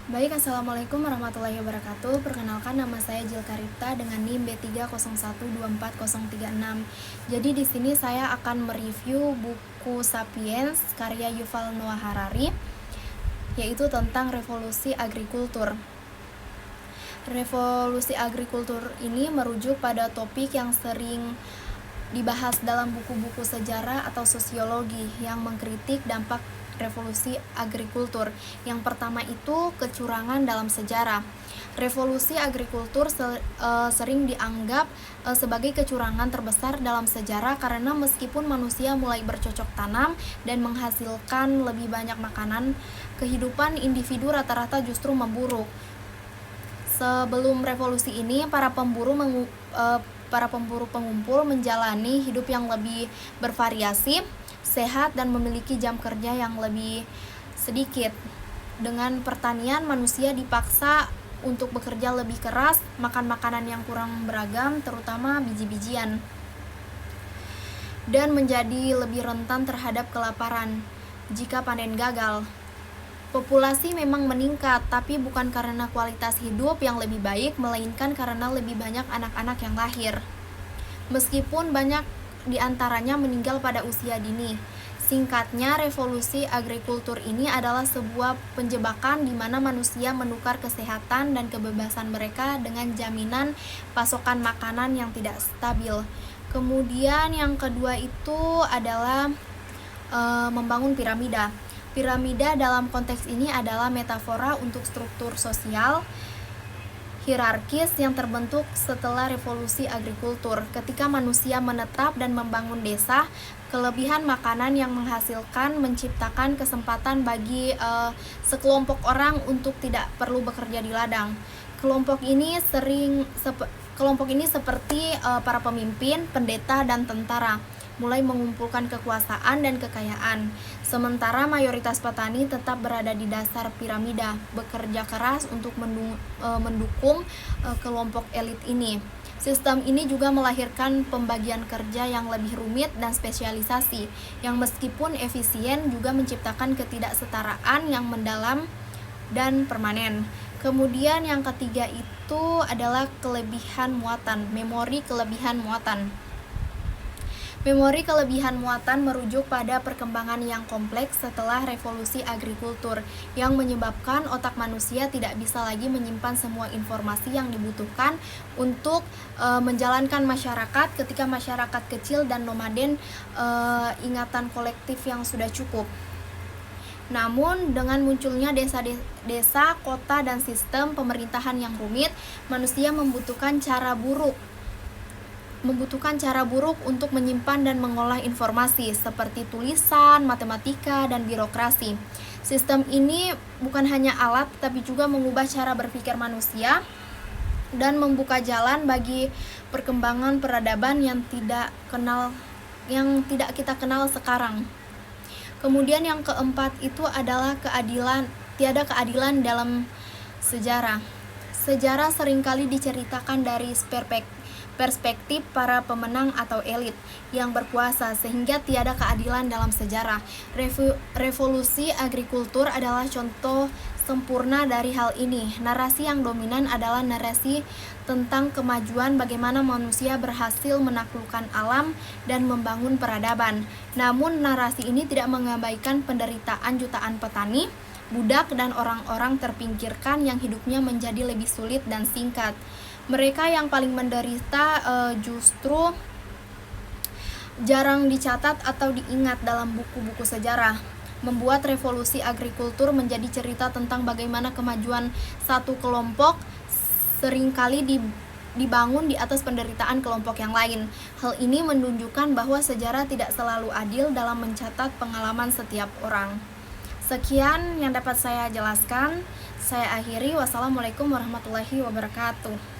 Baik, Assalamualaikum warahmatullahi wabarakatuh. Perkenalkan, nama saya Jil Karipta dengan NIM B301240036. Jadi di sini saya akan mereview buku Sapiens karya Yuval Noah Harari, yaitu tentang revolusi agrikultur. Revolusi agrikultur ini merujuk pada topik yang sering dibahas dalam buku-buku sejarah atau sosiologi yang mengkritik dampak revolusi agrikultur. Yang pertama itu kecurangan dalam sejarah. Revolusi agrikultur sering dianggap sebagai kecurangan terbesar dalam sejarah karena meskipun manusia mulai bercocok tanam dan menghasilkan lebih banyak makanan, kehidupan individu rata-rata justru memburuk. Sebelum revolusi ini, para pemburu pengumpul menjalani hidup yang lebih bervariasi, sehat, dan memiliki jam kerja yang lebih sedikit. Dengan pertanian, manusia dipaksa untuk bekerja lebih keras, makan makanan yang kurang beragam, terutama biji-bijian, dan menjadi lebih rentan terhadap kelaparan jika panen gagal. Populasi memang meningkat, tapi bukan karena kualitas hidup yang lebih baik, melainkan karena lebih banyak anak-anak yang lahir. Meskipun banyak di antaranya meninggal pada usia dini. Singkatnya, revolusi agrikultur ini adalah sebuah penjebakan di mana manusia menukar kesehatan dan kebebasan mereka dengan jaminan pasokan makanan yang tidak stabil. Kemudian yang kedua itu adalah membangun piramida. Piramida dalam konteks ini adalah metafora untuk struktur sosial hierarkis yang terbentuk setelah revolusi agrikultur. Ketika manusia menetap dan membangun desa, kelebihan makanan yang menghasilkan menciptakan kesempatan bagi sekelompok orang untuk tidak perlu bekerja di ladang. Kelompok ini seperti para pemimpin, pendeta, dan tentara mulai mengumpulkan kekuasaan dan kekayaan. Sementara mayoritas petani tetap berada di dasar piramida, bekerja keras untuk mendukung kelompok elit ini. Sistem ini juga melahirkan pembagian kerja yang lebih rumit dan spesialisasi, yang meskipun efisien juga menciptakan ketidaksetaraan yang mendalam dan permanen. Kemudian yang ketiga itu adalah kelebihan muatan, memori kelebihan muatan. Memori kelebihan muatan merujuk pada perkembangan yang kompleks setelah revolusi agrikultur, yang menyebabkan otak manusia tidak bisa lagi menyimpan semua informasi yang dibutuhkan untuk menjalankan masyarakat. Ketika masyarakat kecil dan nomaden, ingatan kolektif yang sudah cukup. Namun, dengan munculnya desa, kota, dan sistem pemerintahan yang rumit, manusia membutuhkan cara buruk untuk menyimpan dan mengolah informasi seperti tulisan, matematika, dan birokrasi. Sistem ini bukan hanya alat, tapi juga mengubah cara berpikir manusia dan membuka jalan bagi perkembangan peradaban yang tidak kita kenal sekarang. Kemudian yang keempat itu adalah tiada keadilan dalam sejarah. Sejarah seringkali diceritakan dari perspektif para pemenang atau elit yang berkuasa, sehingga tiada keadilan dalam sejarah. Revolusi agrikultur adalah contoh sempurna dari hal ini. Narasi yang dominan adalah narasi tentang kemajuan, bagaimana manusia berhasil menaklukkan alam dan membangun peradaban. Namun narasi ini tidak mengabaikan penderitaan jutaan petani, budak, dan orang-orang terpinggirkan yang hidupnya menjadi lebih sulit dan singkat. Mereka yang paling menderita justru jarang dicatat atau diingat dalam buku-buku sejarah. Membuat revolusi agrikultur menjadi cerita tentang bagaimana kemajuan satu kelompok seringkali dibangun di atas penderitaan kelompok yang lain. Hal ini menunjukkan bahwa sejarah tidak selalu adil dalam mencatat pengalaman setiap orang. Sekian yang dapat saya jelaskan. Saya akhiri. Wassalamualaikum warahmatullahi wabarakatuh.